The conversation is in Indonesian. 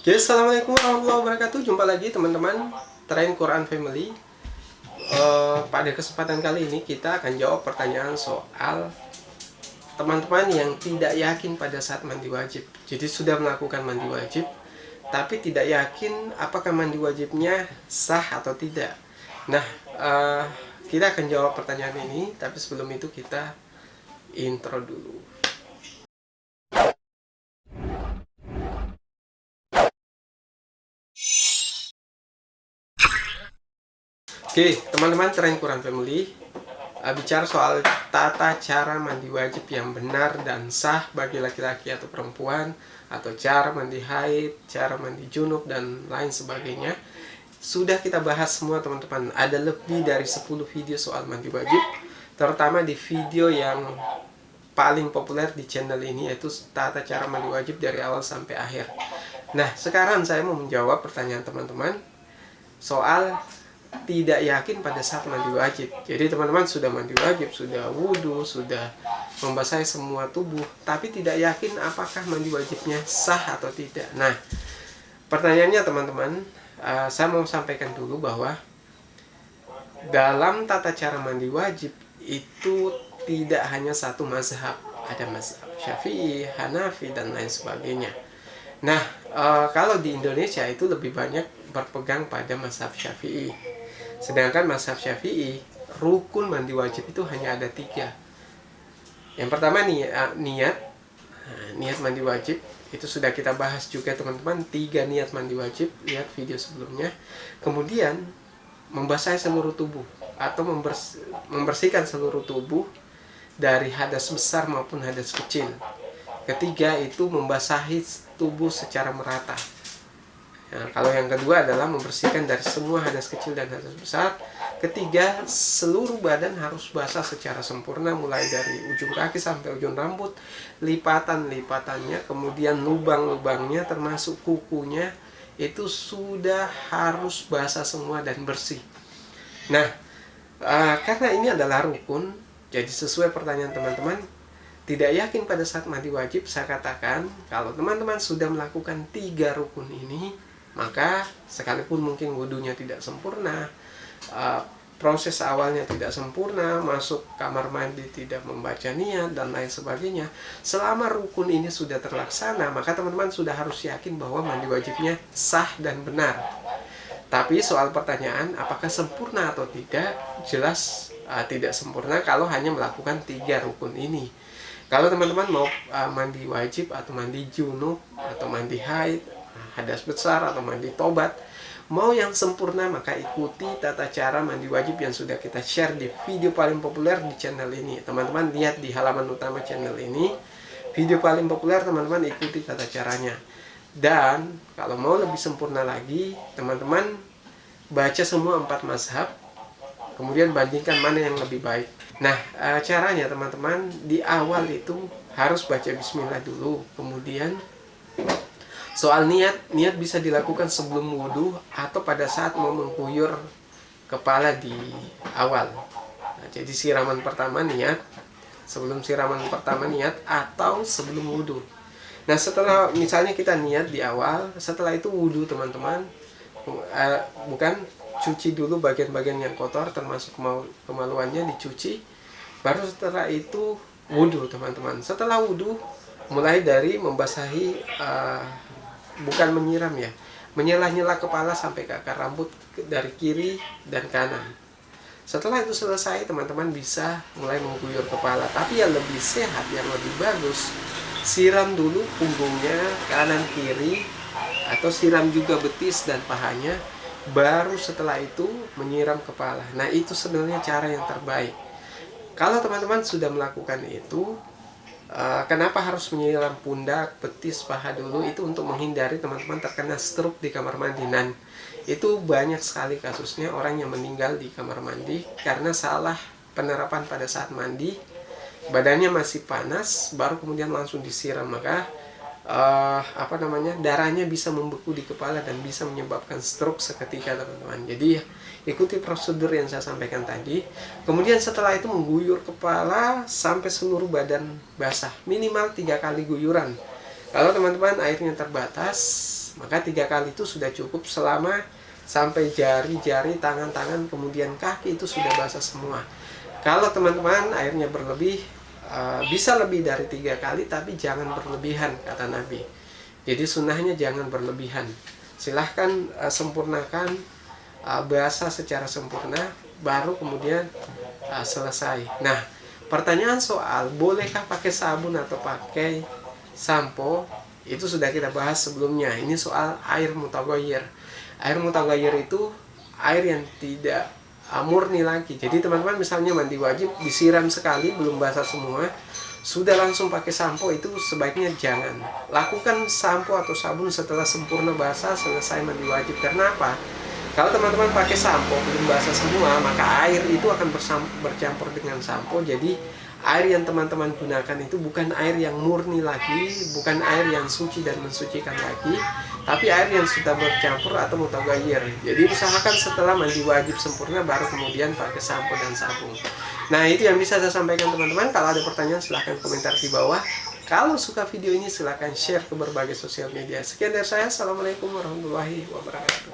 Jadi assalamualaikum warahmatullahi wabarakatuh. Jumpa lagi teman-teman Tren Quran Family. Pada kesempatan kali ini kita akan jawab pertanyaan soal teman-teman yang tidak yakin pada saat mandi wajib. Jadi sudah melakukan mandi wajib, tapi tidak yakin apakah mandi wajibnya sah atau tidak. Nah, kita akan jawab pertanyaan ini, tapi sebelum itu kita intro dulu. Oke, teman-teman Tren Quran Family, bicara soal tata cara mandi wajib yang benar dan sah bagi laki-laki atau perempuan, atau cara mandi haid, cara mandi junub, dan lain sebagainya. Sudah kita bahas semua teman-teman. Ada lebih dari 10 video soal mandi wajib, terutama di video yang paling populer di channel ini, yaitu tata cara mandi wajib dari awal sampai akhir. Nah, sekarang saya mau menjawab pertanyaan teman-teman soal tidak yakin pada saat mandi wajib. Jadi teman-teman sudah mandi wajib, sudah wudhu, sudah membasahi semua tubuh, tapi tidak yakin apakah mandi wajibnya sah atau tidak. Nah, pertanyaannya teman-teman, saya mau sampaikan dulu bahwa dalam tata cara mandi wajib itu tidak hanya satu mazhab. Ada mazhab Syafi'i, Hanafi, dan lain sebagainya. Nah, kalau di Indonesia itu lebih banyak berpegang pada mazhab Syafi'i. Sedangkan mazhab Syafi'i, rukun mandi wajib itu hanya ada 3. Yang pertama niat mandi wajib. Itu sudah kita bahas juga teman-teman, 3 niat mandi wajib, lihat video sebelumnya. Kemudian membasahi seluruh tubuh atau membersihkan seluruh tubuh dari hadas besar maupun hadas kecil. Ketiga itu membasahi tubuh secara merata. Nah, kalau yang kedua adalah membersihkan dari semua hadas kecil dan hadas besar. Ketiga, seluruh badan harus basah secara sempurna, mulai dari ujung kaki sampai ujung rambut, lipatan-lipatannya, kemudian lubang-lubangnya termasuk kukunya, itu sudah harus basah semua dan bersih. Nah, karena ini adalah rukun, jadi sesuai pertanyaan teman-teman, tidak yakin pada saat mandi wajib, saya katakan kalau teman-teman sudah melakukan 3 rukun ini, maka sekalipun mungkin wudhunya tidak sempurna, proses awalnya tidak sempurna, masuk kamar mandi tidak membaca niat, dan lain sebagainya, selama rukun ini sudah terlaksana, maka teman-teman sudah harus yakin bahwa mandi wajibnya sah dan benar. Tapi soal pertanyaan apakah sempurna atau tidak, jelas tidak sempurna kalau hanya melakukan 3 rukun ini. Kalau teman-teman mau mandi wajib atau mandi junub atau mandi haid, hadas besar atau mandi tobat, mau yang sempurna, maka ikuti tata cara mandi wajib yang sudah kita share di video paling populer di channel ini. Teman-teman lihat di halaman utama channel ini, video paling populer, teman-teman ikuti tata caranya. Dan kalau mau lebih sempurna lagi, teman-teman baca semua 4 mazhab, kemudian bandingkan mana yang lebih baik. Nah, caranya teman-teman, di awal itu harus baca bismillah dulu. Kemudian soal niat bisa dilakukan sebelum wudhu atau pada saat mau mengguyur kepala di awal. Nah, jadi siraman pertama niat, sebelum siraman pertama niat, atau sebelum wudhu. Nah, setelah misalnya kita niat di awal, setelah itu wudhu teman-teman, bukan cuci dulu bagian-bagian yang kotor termasuk kemaluannya dicuci, baru setelah itu wudhu teman-teman. Setelah wudhu mulai dari membasahi, bukan menyiram ya, menyela-nyela kepala sampai ke akar rambut dari kiri dan kanan. Setelah itu selesai, teman-teman bisa mulai mengguyur kepala. Tapi yang lebih sehat, yang lebih bagus, siram dulu punggungnya kanan kiri, atau siram juga betis dan pahanya, baru setelah itu menyiram kepala. Nah, itu sebenarnya cara yang terbaik. Kalau teman-teman sudah melakukan itu, kenapa harus menyiram pundak, betis, paha dulu? Itu untuk menghindari teman-teman terkena stroke di kamar mandi. Dan itu banyak sekali kasusnya orang yang meninggal di kamar mandi karena salah penerapan pada saat mandi. Badannya masih panas, baru kemudian langsung disiram, maka darahnya bisa membeku di kepala dan bisa menyebabkan stroke seketika teman-teman. Jadi ikuti prosedur yang saya sampaikan tadi. Kemudian setelah itu mengguyur kepala sampai seluruh badan basah, minimal 3 kali guyuran. Kalau teman-teman airnya terbatas, Maka 3 kali itu sudah cukup selama sampai jari-jari, tangan-tangan, kemudian kaki itu sudah basah semua. Kalau teman-teman airnya berlebih, bisa lebih dari 3 kali, tapi jangan berlebihan, kata Nabi. Jadi sunnahnya jangan berlebihan. Silahkan sempurnakan basah secara sempurna, baru kemudian selesai. Nah, pertanyaan soal bolehkah pakai sabun atau pakai sampo, itu sudah kita bahas sebelumnya. Ini soal air mutaghayyir. Air mutaghayyir itu air yang tidak murni lagi. Jadi teman-teman misalnya mandi wajib disiram sekali belum basah semua, sudah langsung pakai sampo, itu sebaiknya jangan. Lakukan sampo atau sabun setelah sempurna basah selesai mandi wajib. Karena apa? Kalau teman-teman pakai sampo belum basah semua, maka air itu akan bercampur dengan sampo. Jadi air yang teman-teman gunakan itu bukan air yang murni lagi, bukan air yang suci dan mensucikan lagi, tapi air yang sudah bercampur atau mutaghayyir. Jadi usahakan setelah mandi wajib sempurna baru kemudian pakai sampo dan sabun. Nah, itu yang bisa saya sampaikan teman-teman. Kalau ada pertanyaan silahkan komentar di bawah. Kalau suka video ini silahkan share ke berbagai sosial media. Sekian dari saya. Assalamualaikum warahmatullahi wabarakatuh.